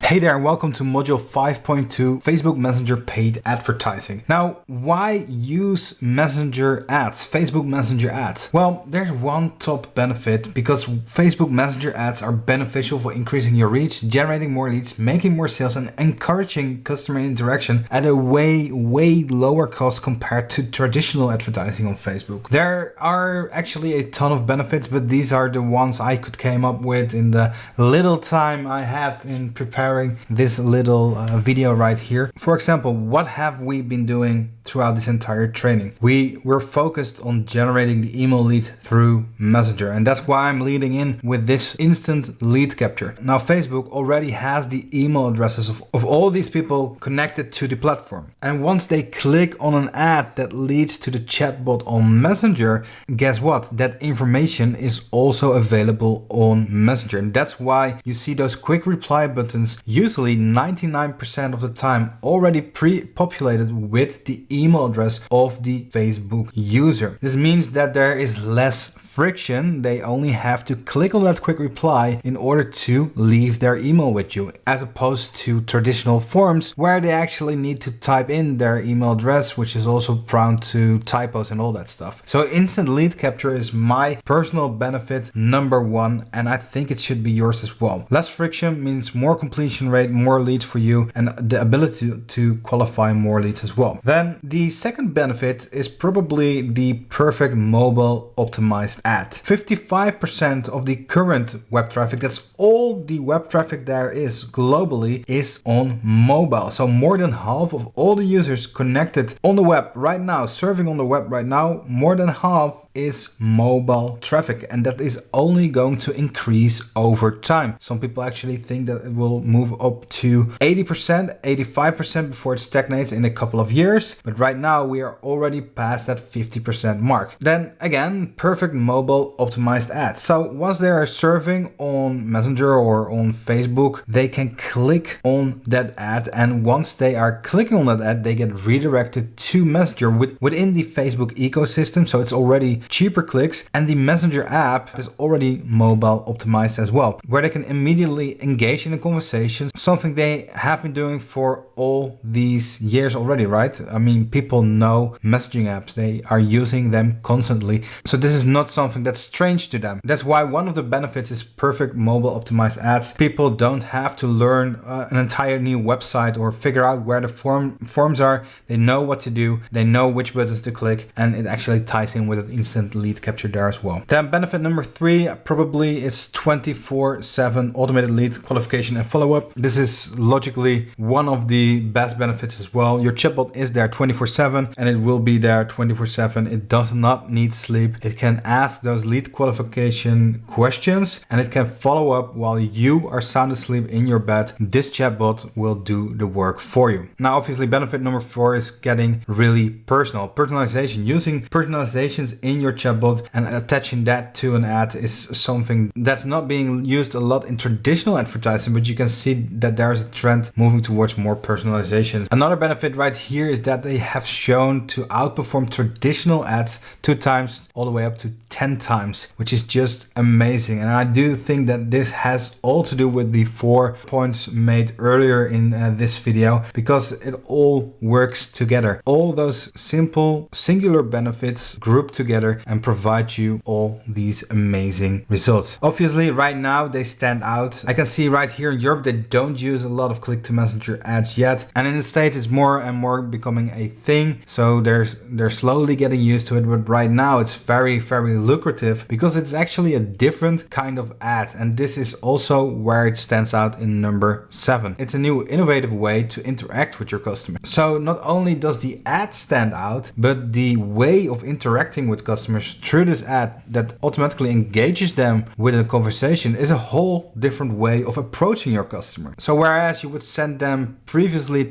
Hey there and welcome to module 5.2 Facebook Messenger paid advertising. Now, why use Messenger ads, Facebook Messenger ads? Well, there's one top benefit because Facebook Messenger ads are beneficial for increasing your reach, generating more leads, making more sales and encouraging customer interaction at a way lower cost compared to traditional advertising on Facebook. There are actually a ton of benefits, but these are the ones I could came up with in the little time I had in preparing this little video right here. For example, what have we been doing throughout this entire training? We were focused on generating the email lead through Messenger, and that's why I'm leading in with this instant lead capture. Now, Facebook already has the email addresses of all these people connected to the platform. And once they click on an ad that leads to the chatbot on Messenger, guess what? That information is also available on Messenger. And that's why you see those quick reply buttons usually 99% of the time already pre-populated with the email address of the Facebook user. This means that there is less friction. They only have to click on that quick reply in order to leave their email with you, as opposed to traditional forms where they actually need to type in their email address, which is also prone to typos and all that stuff. So instant lead capture is my personal benefit number one, and I think it should be yours as well. Less friction means more completion rate, more leads for you, and the ability to qualify more leads as well. Then the second benefit is probably the perfect mobile optimized ad. 55% of the current web traffic, that's all the web traffic there is globally, is on mobile. So more than half of all the users connected on the web right now, surfing on the web right now, more than half is mobile traffic, and that is only going to increase over time. Some people actually think that it will move up to 80%, 85% before it stagnates in a couple of years, but right now we are already past that 50% mark. Then again, perfect mobile optimized ads. So once they are surfing on Messenger or on Facebook, they can click on that ad, and once they are clicking on that ad, they get redirected to Messenger within the Facebook ecosystem. So it's already cheaper clicks, and the Messenger app is already mobile optimized as well, where they can immediately engage in a conversation, something they have been doing for all these years already, right? I mean, people know messaging apps, they are using them constantly, so this is not something that's strange to them. That's why one of the benefits is perfect mobile optimized ads. People don't have to learn an entire new website or figure out where the forms are. They know what to do, they know which buttons to click, and it actually ties in with an instant lead capture there as well. Then benefit number three probably is 24/7 automated lead qualification and follow-up. This is logically one of the best benefits as well. Your chatbot is there 24/7 and it will be there 24/7. It does not need sleep. It can ask those lead qualification questions and it can follow up while you are sound asleep in your bed. This chatbot will do the work for you. Now, obviously, benefit number four is getting really personal. Personalization. Using personalizations in your chatbot and attaching that to an ad is something that's not being used a lot in traditional advertising, but you can see that there's a trend moving towards more personalization. Another benefit right here is that they have shown to outperform traditional ads 2 times all the way up to 10 times, which is just amazing. And I do think that this has all to do with the 4 points made earlier in this video, because it all works together. All those simple singular benefits group together and provide you all these amazing results. Obviously, right now they stand out. I can see right here in Europe they don't use a lot of click to messenger ads yet, and in the States it's more and more becoming a thing, so they're slowly getting used to it. But right now it's very lucrative because it's actually a different kind of ad, and this is also where it stands out in number 7. It's a new innovative way to interact with your customer. So not only does the ad stand out, but the way of interacting with customers through this ad that automatically engages them with a conversation is a whole different way of approaching your customer. customer. So whereas you would send them previously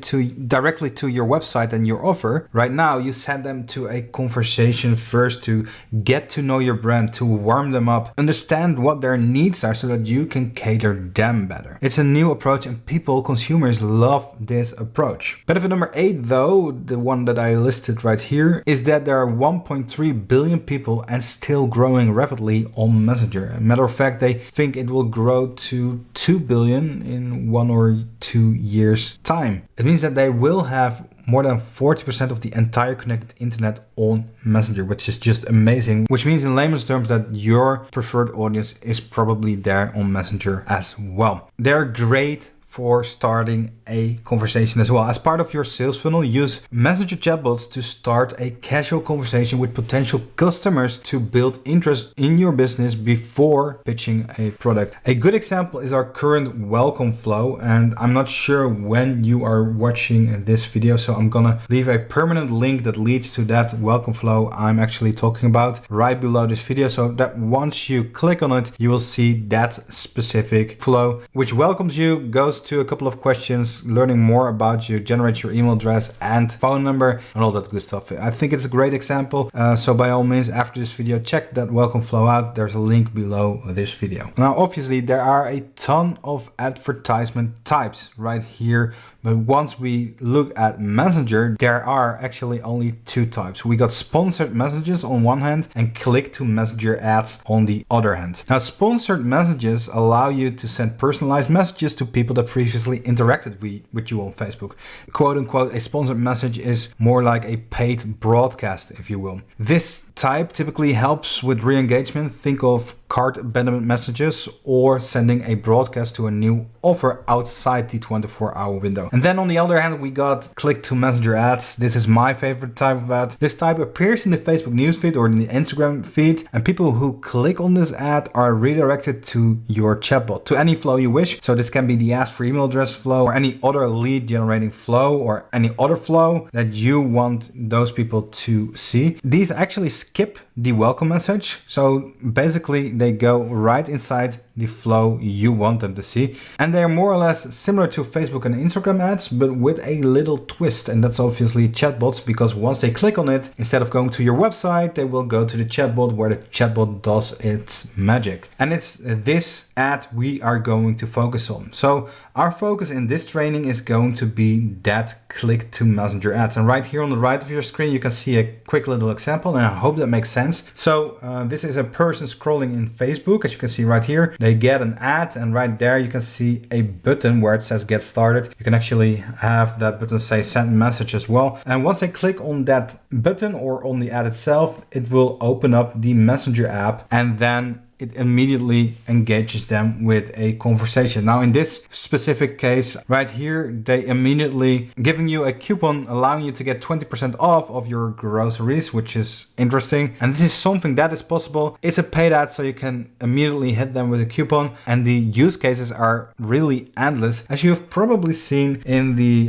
directly to your website and your offer, right now you send them to a conversation first to get to know your brand, to warm them up, understand what their needs are so that you can cater them better. It's a new approach and consumers love this approach. Benefit number 8 though, the one that I listed right here, is that there are 1.3 billion people and still growing rapidly on Messenger. As a matter of fact, they think it will grow to 2 billion in 1 or 2 years time. It means that they will have more than 40% of the entire connected internet on Messenger, which is just amazing. Which means in layman's terms that your preferred audience is probably there on Messenger as well. They're great for starting a conversation as well. As part of your sales funnel, use Messenger chatbots to start a casual conversation with potential customers to build interest in your business before pitching a product. A good example is our current welcome flow, and I'm not sure when you are watching this video, so I'm gonna leave a permanent link that leads to that welcome flow I'm actually talking about right below this video, so that once you click on it, you will see that specific flow, which welcomes you, goes to a couple of questions, learning more about you, generates your email address and phone number and all that good stuff. I think it's a great example. So by all means, after this video, check that welcome flow out. There's a link below this video. Now, obviously, there are a ton of advertisement types right here. But once we look at Messenger, there are actually only 2 types. We got sponsored messages on one hand and click to Messenger ads on the other hand. Now, sponsored messages allow you to send personalized messages to people that previously interacted with you on Facebook. Quote unquote, a sponsored message is more like a paid broadcast, if you will. This type typically helps with re-engagement. Think of cart abandonment messages or sending a broadcast to a new offer outside the 24-hour window. And then on the other hand, we got click to Messenger ads. This is my favorite type of ad. This type appears in the Facebook newsfeed or in the Instagram feed, and people who click on this ad are redirected to your chatbot, to any flow you wish. So this can be the ask for email address flow or any other lead generating flow or any other flow that you want those people to see. These actually skip the welcome message. So basically they go right inside the flow you want them to see. And they're more or less similar to Facebook and Instagram ads, but with a little twist. And that's obviously chatbots, because once they click on it, instead of going to your website, they will go to the chatbot where the chatbot does its magic. And it's this ad we are going to focus on. So our focus in this training is going to be that click to Messenger ads. And right here on the right of your screen, you can see a quick little example, and I hope that makes sense. So this is a person scrolling in Facebook. As you can see right here, they get an ad, and right there you can see a button where it says get started. You can actually have that button say send message as well. And once they click on that button or on the ad itself, it will open up the Messenger app, and then it immediately engages them with a conversation. Now in this specific case right here, they immediately giving you a coupon allowing you to get 20% off of your groceries, which is interesting. And this is something that is possible. It's a paid ad, so you can immediately hit them with a coupon, and the use cases are really endless, as you've probably seen in the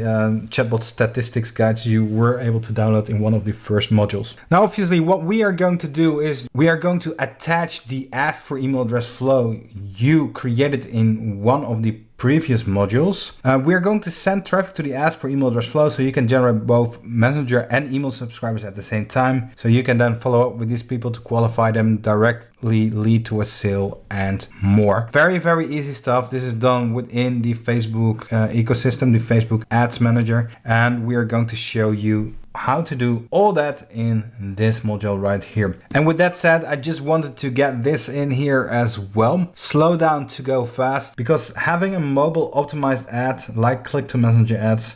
chatbot statistics guides you were able to download in one of the first modules. Now obviously what we are going to do is we are going to attach the ask for email address flow you created in one of the previous modules. We are going to send traffic to the ask for email address flow so you can generate both Messenger and email subscribers at the same time. So you can then follow up with these people to qualify them, directly lead to a sale and more. Very, very easy stuff. This is done within the Facebook ecosystem, the Facebook Ads Manager. And we are going to show you how to do all that in this module right here. And with that said, I just wanted to get this in here as well. Slow down to go fast, because having a mobile optimized ad like click to Messenger ads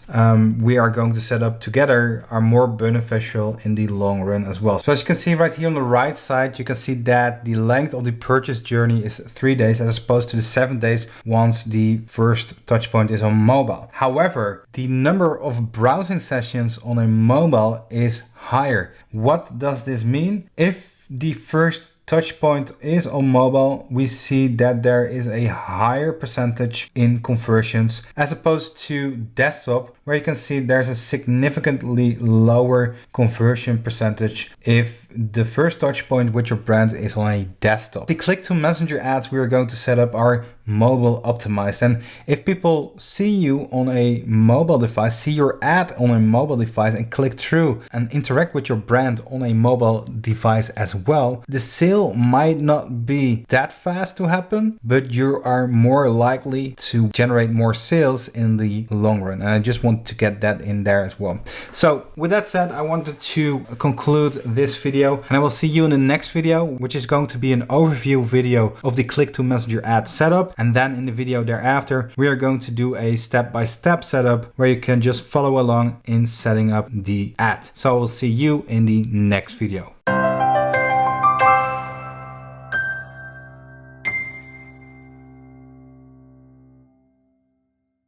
we are going to set up together are more beneficial in the long run as well. So as you can see right here on the right side, you can see that the length of the purchase journey is 3 days as opposed to the 7 days once the first touch point is on mobile. However, the number of browsing sessions on a mobile is higher. What does this mean? If the first touch point is on mobile, we see that there is a higher percentage in conversions as opposed to desktop, where you can see there's a significantly lower conversion percentage if the first touch point with your brand is on a desktop. The click to messenger ads we are going to set up are mobile optimized, and if people see you on a mobile device, see your ad on a mobile device and click through and interact with your brand on a mobile device as well, the sale might not be that fast to happen, but you are more likely to generate more sales in the long run. And I just want to get that in there as well. So with that said, I wanted to conclude this video, and I will see you in the next video, which is going to be an overview video of the click to messenger ad setup. And then in the video thereafter, we are going to do a step-by-step setup where you can just follow along in setting up the ad. So I will see you in the next video.